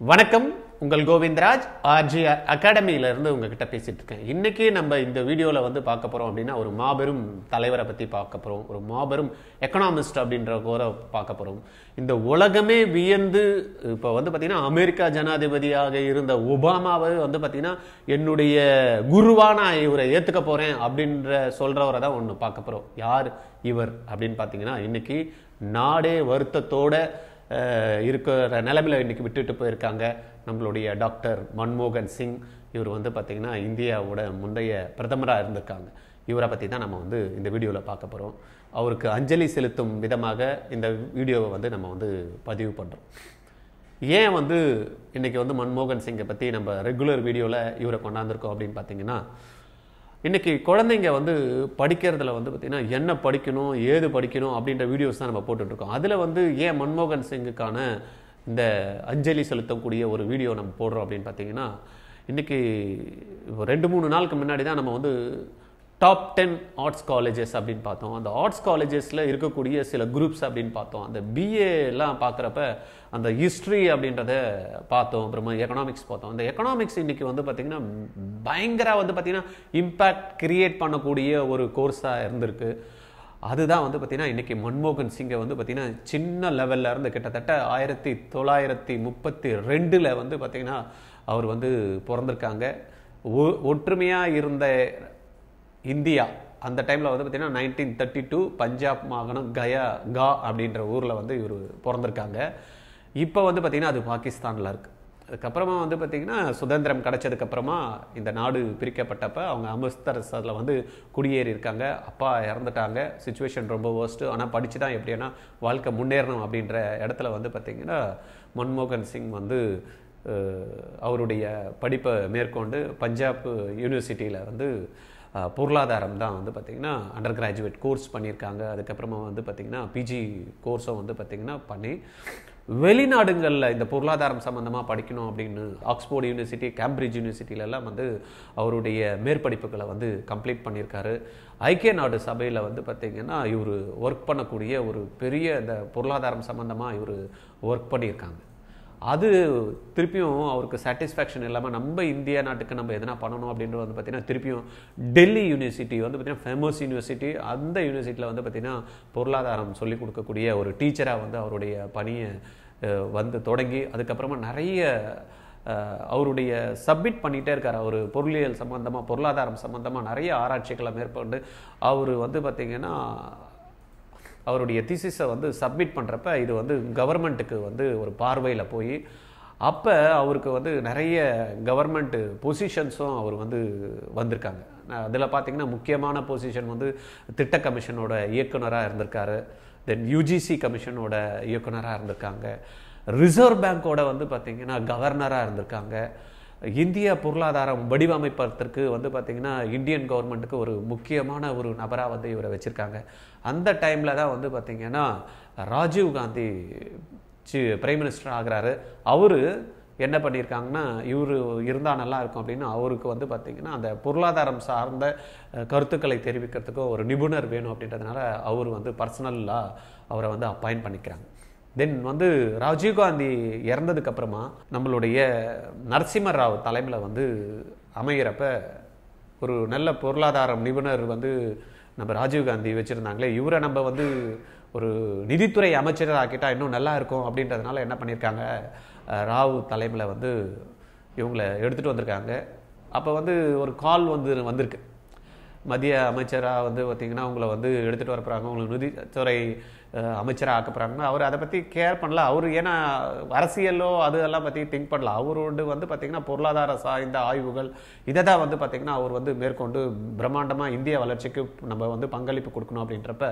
வணக்கம் உங்கள் கோவிந்தராஜ் ஆர்ஜிஆர் அகாடமியில இருந்து உங்ககிட்ட பேசிட்டு இருக்கேன். இன்னைக்கு நம்ம இந்த வீடியோல வந்து பார்க்க போறோம் அப்படின்னா ஒரு மாபெரும் தலைவரை பத்தி பார்க்க போறோம். ஒரு மாபெரும் எக்கனாமிஸ்ட் அப்படின்றவரை பார்க்க போறோம். இந்த உலகமே வியந்து இப்போ வந்து பார்த்தீங்கன்னா அமெரிக்கா ஜனாதிபதியாக இருந்த ஒபாமாவை வந்து பார்த்தீங்கன்னா என்னுடைய குருவா நான் இவரை ஏத்துக்க போறேன் அப்படின்ற சொல்றவரை தான் ஒன்று பார்க்க போறோம். யார் இவர் அப்படின்னு பார்த்தீங்கன்னா இன்னைக்கு நாடே வருத்தத்தோட இருக்கிற நிலைமையில் இன்னைக்கு விட்டுட்டு போயிருக்காங்க நம்மளுடைய டாக்டர் மன்மோகன் சிங். இவர் வந்து பார்த்தீங்கன்னா இந்தியாவோட முந்தைய பிரதமராக இருந்திருக்காங்க. இவரை பற்றி தான் நம்ம வந்து இந்த வீடியோவில் பார்க்க போகிறோம். அவருக்கு அஞ்சலி செலுத்தும் விதமாக இந்த வீடியோவை வந்து நம்ம வந்து பதிவு பண்ணுறோம். ஏன் வந்து இன்னைக்கு வந்து மன்மோகன் சிங்கை பற்றி நம்ம ரெகுலர் வீடியோவில் இவரை கொண்டாந்துருக்கோம் அப்படின்னு பார்த்தீங்கன்னா இன்றைக்கி குழந்தைங்க வந்து படிக்கிறதுல வந்து பார்த்திங்கன்னா என்ன படிக்கணும் ஏது படிக்கணும் அப்படின்ற வீடியோஸ் தான் நம்ம போட்டுட்ருக்கோம். அதில் வந்து ஏன் மன்மோகன் சிங்குக்கான இந்த அஞ்சலி செலுத்தக்கூடிய ஒரு வீடியோ நம்ம போடுறோம் அப்படின்னு பார்த்தீங்கன்னா இன்றைக்கி 2-3 நாளுக்கு முன்னாடி தான் நம்ம வந்து டாப் 10 ஆர்ட்ஸ் காலேஜஸ் அப்படின்னு பார்த்தோம். அந்த ஆர்ட்ஸ் காலேஜஸில் இருக்கக்கூடிய சில குரூப்ஸ் அப்படின்னு பார்த்தோம். அந்த பிஏலாம் பார்க்குறப்ப அந்த ஹிஸ்ட்ரி அப்படின்றத பார்த்தோம். அப்புறமா எக்கனாமிக்ஸ் பார்த்தோம். அந்த எக்கனாமிக்ஸ் இன்றைக்கி வந்து பார்த்திங்கன்னா பயங்கர வந்து பார்த்திங்கன்னா இம்பேக்ட் கிரியேட் பண்ணக்கூடிய ஒரு கோர்ஸாக இருந்திருக்கு. அதுதான் வந்து பார்த்திங்கன்னா இன்றைக்கி மன்மோகன் சிங்கை வந்து பார்த்திங்கன்னா சின்ன லெவலில் இருந்து கிட்டத்தட்ட 1932 வந்து பார்த்திங்கன்னா அவர் வந்து பிறந்திருக்காங்க. ஒற்றுமையாக இருந்த இந்தியா அந்த டைமில் வந்து பார்த்திங்கன்னா 1932 பஞ்சாப் மாகாணம் கா அப்படின்ற ஊரில் வந்து இவர் பிறந்திருக்காங்க. இப்போ வந்து பார்த்திங்கன்னா அது பாகிஸ்தானில் இருக்குது. அதுக்கப்புறமா வந்து பார்த்திங்கன்னா சுதந்திரம் கிடச்சதுக்கப்புறமா இந்த நாடு பிரிக்கப்பட்டப்போ அவங்க அமிர்தசரில் வந்து குடியேறி இருக்காங்க. அப்பா இறந்துட்டாங்க. சுச்சுவேஷன் ரொம்ப வேர்ஸ்ட்டு. ஆனால் படித்து தான் எப்படின்னா வாழ்க்கை முன்னேறணும் அப்படின்ற இடத்துல வந்து பார்த்திங்கன்னா மன்மோகன் சிங் வந்து அவருடைய படிப்பை மேற்கொண்டு பஞ்சாப் யூனிவர்சிட்டியில் வந்து பொருளாதாரம் தான் வந்து பார்த்திங்கன்னா அண்டர் கிராஜுவேட் கோர்ஸ் பண்ணியிருக்காங்க. அதுக்கப்புறமா வந்து பார்த்திங்கன்னா பிஜி கோர்ஸும் வந்து பார்த்திங்கன்னா பண்ணி வெளிநாடுகளில் இந்த பொருளாதாரம் சம்மந்தமாக படிக்கணும் அப்படின்னு ஆக்ஸ்போர்ட் யூனிவர்சிட்டி, கேம்பிரிட்ஜ் யூனிவர்சிட்டியிலலாம் வந்து அவருடைய மேற்படிப்புகளை வந்து கம்ப்ளீட் பண்ணியிருக்காரு. ஐக்கிய நாடு சபையில் வந்து பார்த்திங்கன்னா இவர் ஒர்க் பண்ணக்கூடிய ஒரு பெரிய இந்த பொருளாதாரம் சம்மந்தமாக இவர் ஒர்க் பண்ணியிருக்காங்க. அது திருப்பியும் அவருக்கு சாட்டிஸ்ஃபேக்ஷன் இல்லாமல் நம்ம இந்தியா நாட்டுக்கு நம்ம எதனா பண்ணணும் அப்படின்றது வந்து பார்த்திங்கன்னா திருப்பியும் டெல்லி யூனிவர்சிட்டி வந்து பார்த்திங்கன்னா ஃபேமஸ் யூனிவர்சிட்டி. அந்த யூனிவர்சிட்டியில் வந்து பார்த்திங்கன்னா பொருளாதாரம் சொல்லிக் கொடுக்கக்கூடிய ஒரு டீச்சராக வந்து அவருடைய பணியை வந்து தொடங்கி அதுக்கப்புறமா நிறைய அவருடைய சப்மிட் பண்ணிகிட்டே இருக்கார். அவர் பொருளியல் சம்மந்தமாக பொருளாதாரம் சம்மந்தமாக நிறைய ஆராய்ச்சிகளை மேற்கொண்டு அவர் வந்து பார்த்திங்கன்னா அவருடைய தீசிஸை வந்து சப்மிட் பண்ணுறப்ப இது வந்து கவர்மெண்ட்டுக்கு வந்து ஒரு பார்வையில் போய் அப்போ அவருக்கு வந்து நிறைய கவர்மெண்ட் பொசிஷன்ஸும் அவர் வந்து வந்திருக்காங்க. அதில் பார்த்திங்கன்னா முக்கியமான பொசிஷன் வந்து திட்ட கமிஷனோட இயக்குனராக இருந்திருக்காரு. தென் யூஜிசி கமிஷனோட இயக்குனராக இருந்திருக்காங்க. ரிசர்வ் பேங்கோட வந்து பார்த்திங்கன்னா கவர்னராக இருந்திருக்காங்க. இந்திய பொருளாதாரம் வடிவமைப்பதற்கு வந்து பார்த்திங்கன்னா இந்தியன் கவர்மெண்ட்டுக்கு ஒரு முக்கியமான ஒரு நபராக வந்து இவரை வச்சுருக்காங்க. அந்த டைமில் தான் வந்து பார்த்திங்கன்னா ராஜீவ் காந்தி பிரைம் மினிஸ்டர் ஆகிறாரு. அவர் என்ன பண்ணியிருக்காங்கன்னா இவர் இருந்தால் நல்லா இருக்கும் அப்படின்னு அவருக்கு வந்து பார்த்திங்கன்னா அந்த பொருளாதாரம் சார்ந்த கருத்துக்களை தெரிவிக்கிறதுக்கும் ஒரு நிபுணர் வேணும் அப்படின்றதுனால அவர் வந்து பர்சனலாக அவரை வந்து அப்பாயிண்ட் பண்ணிக்கிறாங்க. தென் வந்து ராஜீவ்காந்தி இறந்ததுக்கப்புறமா நம்மளுடைய நரசிம்ம ராவ் தலைமையில் வந்து அமைகிறப்ப ஒரு நல்ல பொருளாதாரம் நிபுணர் வந்து நம்ம ராஜீவ்காந்தி வச்சுருந்தாங்களே, இவரை நம்ம வந்து ஒரு நிதித்துறை அமைச்சராக ஆக்கிட்டால் இன்னும் நல்லா இருக்கும் அப்படின்றதுனால என்ன பண்ணியிருக்காங்க, ராவ் தலைமையில் வந்து இவங்களை எடுத்துகிட்டு வந்திருக்காங்க. அப்போ வந்து ஒரு கால் வந்திருக்கு மத்திய அமைச்சராக வந்து பார்த்திங்கன்னா அவங்கள வந்து எடுத்துகிட்டு வர போகிறாங்க, உங்களுக்கு நிதித்துறை அமைச்சராக ஆக்க போகிறாங்கன்னா அவர் அதை பற்றி கேர் பண்ணல. அவர் ஏன்னா அரசியலோ அதெல்லாம் பற்றி திங்க் பண்ணல. அவரோடு வந்து பார்த்திங்கன்னா பொருளாதார சார்ந்த ஆய்வுகள் இதை தான் வந்து பார்த்திங்கன்னா அவர் வந்து மேற்கொண்டு பிரம்மாண்டமாக இந்திய வளர்ச்சிக்கு நம்ம வந்து பங்களிப்பு கொடுக்கணும் அப்படின்றப்ப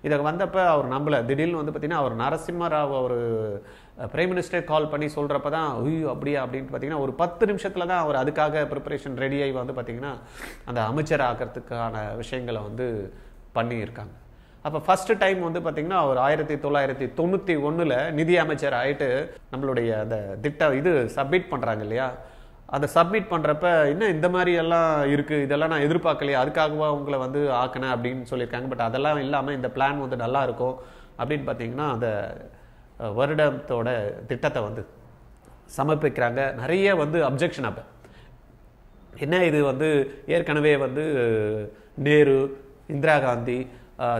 இதை வந்தப்போ அவர் நம்பலை. திடீர்னு வந்து பார்த்திங்கன்னா அவர் நரசிம்ம ராவ் அவர் பிரைம் மினிஸ்டர் கால் பண்ணி சொல்கிறப்ப தான் ஐயோ அப்படியா அப்படின்னு பார்த்திங்கன்னா ஒரு 10 நிமிஷத்தில் தான் அவர் அதுக்காக ப்ரிப்பரேஷன் ரெடியாகி வந்து பார்த்திங்கன்னா அந்த அமைச்சர் ஆக்கிறதுக்கான விஷயங்களை வந்து பண்ணியிருக்காங்க. அப்போ ஃபஸ்ட்டு டைம் வந்து பார்த்திங்கன்னா அவர் 1991 நிதி அமைச்சர் ஆகிட்டு நம்மளுடைய அந்த இது சப்மிட் பண்ணுறாங்க இல்லையா, அதை சப்மிட் பண்ணுறப்ப இன்னும் இந்த மாதிரி எல்லாம் இருக்குது, இதெல்லாம் நான் எதிர்பார்க்கலையே, அதுக்காகவா உங்களை வந்து ஆக்கினேன் அப்படின்னு சொல்லியிருக்காங்க. பட் அதெல்லாம் இல்லாமல் இந்த பிளான் வந்து நல்லா இருக்கும் அப்படின்னு பார்த்திங்கன்னா அந்த வருடத்தோட திட்டத்தை வந்து சமர்ப்பிக்கிறாங்க. நிறைய வந்து அப்ஜெக்ஷன். அப்போ என்ன இது வந்து ஏற்கனவே வந்து நேரு, இந்திரா காந்தி,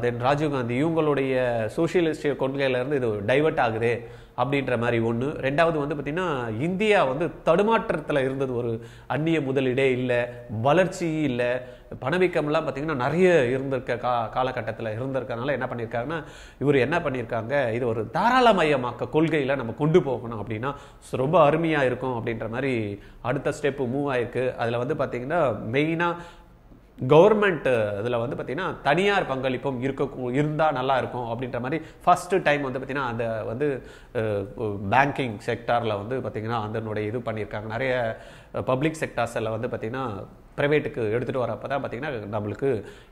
தென் ராஜீவ்காந்தி இவங்களுடைய சோசியலிஸ்ட் கொள்கையிலேருந்து இது டைவர்ட் ஆகுது அப்படின்ற மாதிரி ஒன்று. ரெண்டாவது வந்து பார்த்திங்கன்னா இந்தியா வந்து தடுமாற்றத்தில் இருந்தது. ஒரு அந்நிய முதலீடே இல்லை, வளர்ச்சி இல்லை, பணவீக்கம்லாம் பார்த்திங்கன்னா நிறைய இருந்திருக்க காலகட்டத்தில் இருந்திருக்கனால என்ன பண்ணியிருக்காங்கன்னா இவர் என்ன பண்ணியிருக்காங்க, இது ஒரு தாராளமயமாக்க கொள்கையில் நம்ம கொண்டு போகணும் அப்படின்னா ரொம்ப அருமையாக இருக்கும் அப்படின்ற மாதிரி அடுத்த ஸ்டெப்பு மூவ் ஆயிருக்கு. அதில் வந்து பார்த்திங்கன்னா மெயினாக கவர்மெண்ட் இதில் வந்து பார்த்திங்கன்னா தனியார் பங்களிப்பும் இருந்தால் நல்லா இருக்கும் அப்படின்ற மாதிரி ஃபஸ்ட்டு டைம் வந்து பார்த்திங்கன்னா அந்த வந்து பேங்கிங் செக்டாரில் வந்து பார்த்திங்கன்னா அதனுடைய இது பண்ணியிருக்காங்க. நிறைய பப்ளிக் செக்டார்ஸில் வந்து பார்த்திங்கன்னா ப்ரைவேட்டுக்கு எடுத்துகிட்டு வரப்போ தான் பார்த்திங்கன்னா நம்மளுக்கு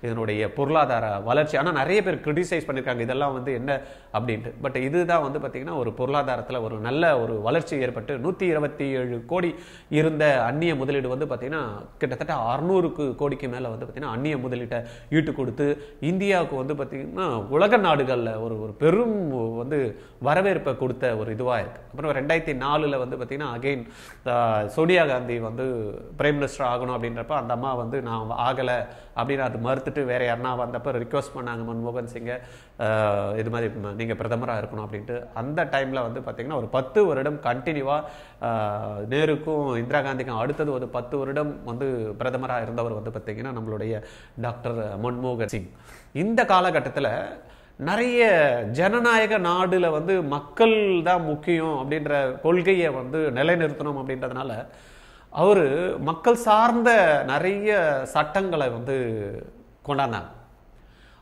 இதனுடைய பொருளாதார வளர்ச்சி. ஆனால் நிறைய பேர் கிரிட்டிசைஸ் பண்ணியிருக்காங்க இதெல்லாம் வந்து என்ன அப்படின்ட்டு. பட் இதுதான் வந்து பார்த்திங்கன்னா ஒரு பொருளாதாரத்தில் ஒரு நல்ல ஒரு வளர்ச்சி ஏற்பட்டு 127 கோடி இருந்த அந்நிய முதலீடு வந்து பார்த்திங்கன்னா கிட்டத்தட்ட 600 கோடிக்கு மேலே வந்து பார்த்திங்கன்னா அந்நிய முதலீட்டை ஈட்டு கொடுத்து இந்தியாவுக்கு வந்து பார்த்திங்கன்னா உலக நாடுகளில் ஒரு பெரும் வந்து வரவேற்பை கொடுத்த ஒரு இதுவாக இருக்குது. அப்புறம் 2004 வந்து பார்த்திங்கன்னா அகெயின் சோனியா காந்தி வந்து பிரைம் மினிஸ்டர் ஆகணும் அப்படின்றப்ப அந்த அம்மா வந்து நான் ஆகலை அப்படின்னு அது மறுத்துட்டு வேற யாருன்னா வந்தப்போ ரிக்வஸ்ட் பண்ணாங்க மன்மோகன் சிங்கை, இது மாதிரி நீங்கள் பிரதமராக இருக்கணும் அப்படின்ட்டு. அந்த டைமில் வந்து பார்த்திங்கன்னா ஒரு 10 வருடம் கண்டினியூவாக நேருக்கும் இந்திரா காந்திக்கும் அடுத்தது ஒரு 10 வருடம் வந்து பிரதமராக இருந்தவர் வந்து பார்த்திங்கன்னா நம்மளுடைய டாக்டர் மன்மோகன் சிங். இந்த காலகட்டத்தில் நிறைய ஜனநாயக நாடுல வந்து மக்கள் தான் முக்கியம் அப்படின்ற கொள்கையை வந்து நிலைநிறுத்தணும் அப்படின்றதுனால அவர் மக்கள் சார்ந்த நிறைய சட்டங்களை வந்து கொண்டாந்தாங்க.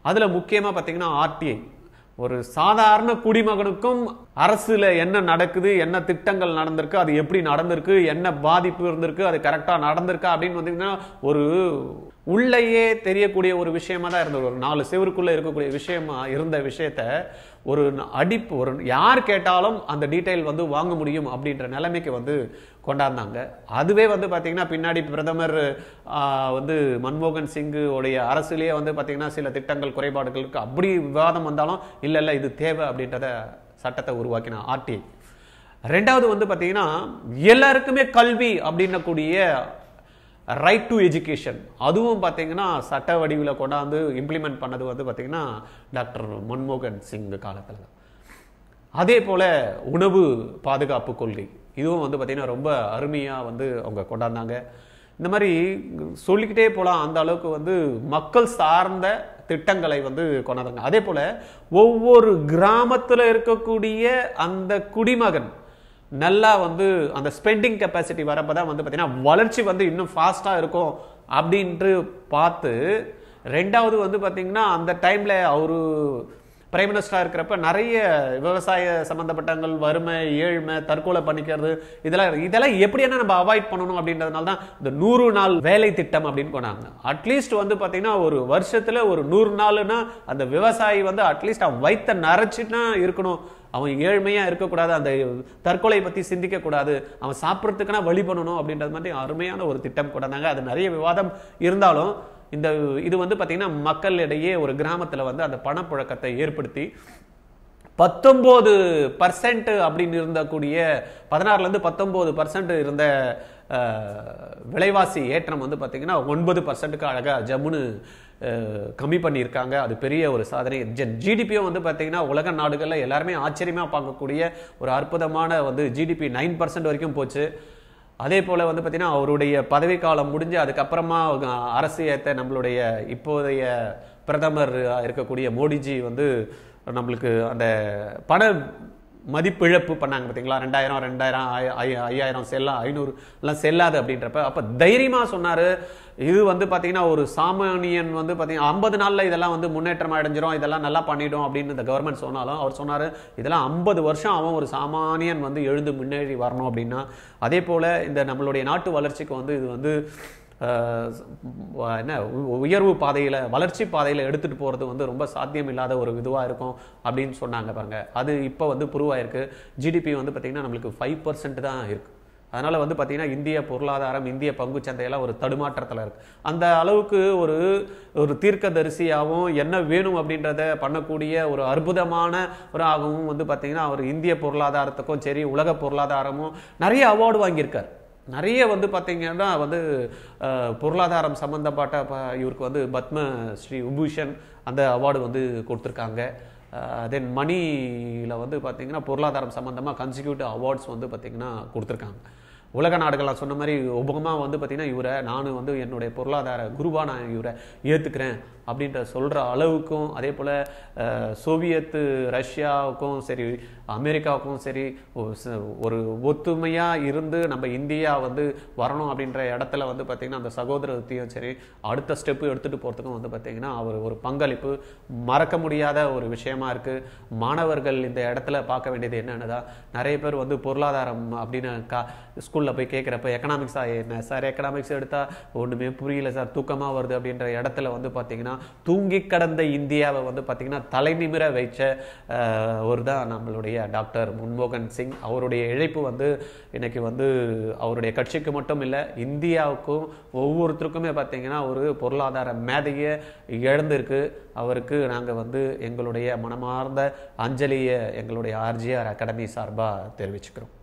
அதில் முக்கியமாக பார்த்தீங்கன்னா ஆர்டிஐ. ஒரு சாதாரண குடிமகனுக்கும் அரசுல என்ன நடக்குது, என்ன திட்டங்கள் நடந்திருக்கு, அது எப்படி நடந்திருக்கு, என்ன பாதிப்பு இருந்திருக்கு, அது கரெக்டாக நடந்திருக்கா அப்படின்னு வந்தீங்கன்னா ஒரு உள்ளேயே தெரியக்கூடிய ஒரு விஷயமா தான் இருந்தது. ஒரு 4 செவருக்குள்ள இருக்கக்கூடிய விஷயமா இருந்த விஷயத்த ஒரு அடிப்பு, ஒரு யார் கேட்டாலும் அந்த டீட்டெயில் வந்து வாங்க முடியும் அப்படின்ற நிலைமைக்கு வந்து கொண்டாந்தாங்க. அதுவே வந்து பார்த்தீங்கன்னா பின்னாடி பிரதமர் வந்து மன்மோகன் சிங்கு உடைய அரசுலேயே வந்து பார்த்தீங்கன்னா சில திட்டங்கள் குறைபாடுகள் இருக்கு, அப்படி விவாதம் வந்தாலும் இல்லை இது தேவை அப்படின்றத சட்டத்தை உருவாக்கின ஆர்டிஐ. ரெண்டாவது வந்து பார்த்தீங்கன்னா எல்லாருக்குமே கல்வி அப்படின்னக்கூடிய ரைட் டு எஜுகேஷன், அதுவும் பார்த்தீங்கன்னா சட்ட வடிவில் கொண்டாந்து இம்ப்ளிமெண்ட் பண்ணது வந்து பார்த்தீங்கன்னா டாக்டர் மன்மோகன் சிங் காலத்தில் தான். அதே போல உணவு பாதுகாப்பு கொள்கை, இதுவும் வந்து பார்த்தீங்கன்னா ரொம்ப அருமையாக வந்து அவங்க கொண்டாந்தாங்க. இந்த மாதிரி சொல்லிக்கிட்டே போகலாம். அந்த அளவுக்கு வந்து மக்கள் சார்ந்த திட்டங்களை வந்து கொண்டாந்தாங்க. அதே போல ஒவ்வொரு கிராமத்தில் இருக்கக்கூடிய அந்த குடிமகன் நல்லா வந்து அந்த ஸ்பெண்டிங் கெப்பாசிட்டி வரப்பதான் வந்து பார்த்தீங்கன்னா வளர்ச்சி வந்து இன்னும் ஃபாஸ்ட்டாக இருக்கும் அப்படின்ட்டு பார்த்து. ரெண்டாவது வந்து பார்த்தீங்கன்னா அந்த டைமில் அவரு பிரைம் மினிஸ்டராக இருக்கிறப்ப நிறைய விவசாய சம்மந்தப்பட்டங்கள், வறுமை, ஏழ்மை, தற்கொலை பண்ணிக்கிறது, இதெல்லாம் எப்படியான நம்ம அவாய்ட் பண்ணணும் அப்படின்றதுனால தான் இந்த 100 நாள் வேலை திட்டம் அப்படின்னு கொண்டாங்க. அட்லீஸ்ட் வந்து பார்த்தீங்கன்னா ஒரு வருஷத்தில் ஒரு 100 நாள்னா அந்த விவசாயி வந்து அட்லீஸ்ட் அவன் வயிற்ற நரைச்சின்னா இருக்கணும், அவன் ஏழ்மையா இருக்கக்கூடாது, அந்த தற்கொலை பற்றி சிந்திக்கக்கூடாது, அவன் சாப்பிட்றதுக்குன்னா வழி பண்ணணும் அப்படின்றது மாதிரி அருமையான ஒரு திட்டம் கொண்டாந்தாங்க. அது நிறைய விவாதம் இருந்தாலும் இது வந்து பார்த்தீங்கன்னா மக்களிடையே ஒரு கிராமத்தில் வந்து அந்த பணப்புழக்கத்தை ஏற்படுத்தி 19% அப்படின்னு இருந்தக்கூடிய 16லேருந்து 19% இருந்த விலைவாசி ஏற்றம் வந்து பார்த்தீங்கன்னா 9%க்கு அழகாக ஜம்முன்னு கம்மி பண்ணியிருக்காங்க. அது பெரிய ஒரு சாதனை. ஜிடிபியும் வந்து பார்த்தீங்கன்னா உலக நாடுகளில் எல்லாருமே ஆச்சரியமாக பார்க்கக்கூடிய ஒரு அற்புதமான வந்து ஜிடிபி 9% வரைக்கும் போச்சு. அதே போல் வந்து பார்த்தீங்கன்னா அவருடைய பதவி காலம் முடிஞ்சு அதுக்கப்புறமா அரசு ஏற்ற நம்மளுடைய இப்போதைய பிரதமர் இருக்கக்கூடிய மோடிஜி வந்து நம்மளுக்கு அந்த பண மதிப்பிழப்பு பண்ணாங்க பார்த்தீங்களா, 2000 5000 செல்லா 500 எல்லாம் செல்லாது அப்படின்றப்ப அப்போ தைரியமாக சொன்னார். இது வந்து பார்த்தீங்கன்னா ஒரு சாமானியன் வந்து பார்த்தீங்கன்னா 50 நாளில் இதெல்லாம் வந்து முன்னேற்றம் அடைஞ்சிரும், இதெல்லாம் நல்லா பண்ணிடும் அப்படின்னு இந்த கவர்மெண்ட் சொன்னாலும் அவர் சொன்னார் இதெல்லாம் 50 வருஷம் அவன் ஒரு சாமானியன் வந்து எழுந்து முன்னேறி வரணும் அப்படின்னா. அதே போல் இந்த நம்மளுடைய நாட்டு வளர்ச்சிக்கு வந்து இது வந்து என்ன உயர்வு பாதையில், வளர்ச்சி பாதையில் எடுத்துகிட்டு போகிறது வந்து ரொம்ப சாத்தியம் இல்லாத ஒரு இதுவாக இருக்கும் அப்படின்னு சொன்னாங்க பாருங்க. அது இப்போ வந்து ப்ரூவ் ஆயிருக்கு. ஜிடிபி வந்து பார்த்திங்கன்னா நம்மளுக்கு 5% தான் இருக்குது. அதனால் வந்து பார்த்திங்கன்னா இந்திய பொருளாதாரம், இந்திய பங்கு சந்தையெல்லாம் ஒரு தடுமாற்றத்தில் இருக்குது. அந்த அளவுக்கு ஒரு ஒரு தீர்க்கதரிசியாகவும் என்ன வேணும் அப்படின்றத பண்ணக்கூடிய ஒரு அற்புதமான ஒரு ஆகவும் வந்து பார்த்திங்கன்னா அவர் இந்திய பொருளாதாரத்துக்கும் சரி உலக பொருளாதாரமும் நிறைய அவார்டு வாங்கியிருக்கார். நிறைய வந்து பார்த்திங்கன்னா வந்து பொருளாதாரம் சம்மந்தப்பட்ட இவருக்கு வந்து பத்ம ஸ்ரீ விபூஷன் அந்த அவார்டு வந்து கொடுத்துருக்காங்க. தென் மணியில் வந்து பார்த்திங்கன்னா பொருளாதாரம் சம்மந்தமாக கன்சிக்யூட்டிவ் அவார்ட்ஸ் வந்து பார்த்திங்கன்னா கொடுத்துருக்காங்க. உலக நாடுகள் சொன்ன மாதிரி ஒபாமா வந்து பார்த்திங்கன்னா இவரை நான் வந்து என்னுடைய பொருளாதார குருவாக நான் இவரை ஏற்றுக்கிறேன் அப்படின்ற சொல்கிற அளவுக்கும், அதே போல் சோவியத்து ரஷ்யாவுக்கும் சரி அமெரிக்காவுக்கும் சரி ஒரு ஒத்துமையாக இருந்து நம்ம இந்தியா வந்து வரணும் அப்படின்ற இடத்துல வந்து பார்த்திங்கன்னா அந்த சகோதரத்தையும் சரி அடுத்த ஸ்டெப்பு எடுத்துகிட்டு போகிறதுக்கும் வந்து பார்த்திங்கன்னா அவர் ஒரு பங்களிப்பு மறக்க முடியாத ஒரு விஷயமா இருக்குது. மாணவர்கள் இந்த இடத்துல பார்க்க வேண்டியது என்னென்னு தான், நிறைய பேர் வந்து பொருளாதாரம் அப்படின்னு ஸ்கூலில் போய் கேட்குறப்ப எக்கனாமிக்ஸா என்ன சார், எக்கனாமிக்ஸ் எடுத்தால் ஒன்றுமே புரியல சார், தூக்கமாக வருது அப்படின்ற இடத்துல வந்து பார்த்திங்கன்னா தூங்கி கடந்த இந்தியாவை வந்து பார்த்திங்கன்னா தலை நிமிர வைச்ச ஒரு தான் நம்மளுடைய டாக்டர் மன்மோகன் சிங். அவருடைய இழைப்பு வந்து இன்னைக்கு வந்து அவருடைய கட்சிக்கு மட்டும் இல்லை இந்தியாவுக்கும் ஒவ்வொருத்தருக்குமே பார்த்திங்கன்னா ஒரு பொருளாதார மேதையை இழந்திருக்கு. அவருக்கு நாங்கள் வந்து எங்களுடைய மனமார்ந்த அஞ்சலியை எங்களுடைய ஆர்ஜிஆர் அகாடமி சார்பாக தெரிவிச்சுக்கிறோம்.